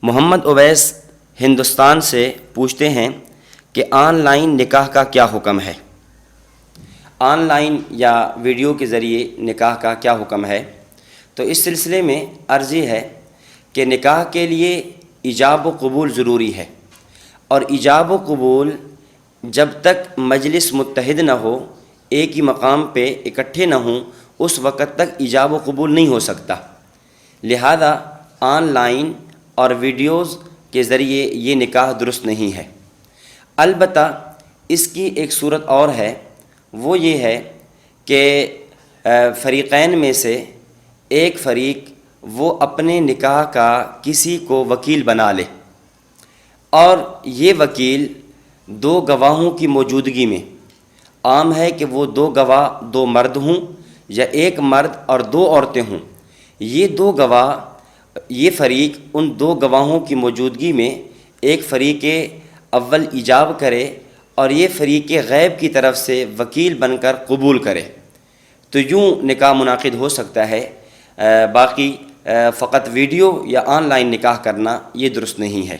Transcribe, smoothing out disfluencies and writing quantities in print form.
محمد اویس ہندوستان سے پوچھتے ہیں کہ آن لائن نکاح کا کیا حکم ہے؟ آن لائن یا ویڈیو کے ذریعے نکاح کا کیا حکم ہے؟ تو اس سلسلے میں عرض یہ ہے کہ نکاح کے لیے ایجاب و قبول ضروری ہے، اور ایجاب و قبول جب تک مجلس متحد نہ ہو، ایک ہی مقام پہ اکٹھے نہ ہوں، اس وقت تک ایجاب و قبول نہیں ہو سکتا۔ لہذا آن لائن اور ویڈیوز کے ذریعے یہ نکاح درست نہیں ہے۔ البتہ اس کی ایک صورت اور ہے، وہ یہ ہے کہ فریقین میں سے ایک فریق وہ اپنے نکاح کا کسی کو وکیل بنا لے، اور یہ وکیل دو گواہوں کی موجودگی میں، عام ہے کہ وہ دو گواہ دو مرد ہوں یا ایک مرد اور دو عورتیں ہوں، یہ دو گواہ، یہ فریق ان دو گواہوں کی موجودگی میں ایک فریق اول ایجاب کرے اور یہ فریق غیب کی طرف سے وکیل بن کر قبول کرے، تو یوں نکاح منعقد ہو سکتا ہے۔ باقی فقط ویڈیو یا آن لائن نکاح کرنا یہ درست نہیں ہے۔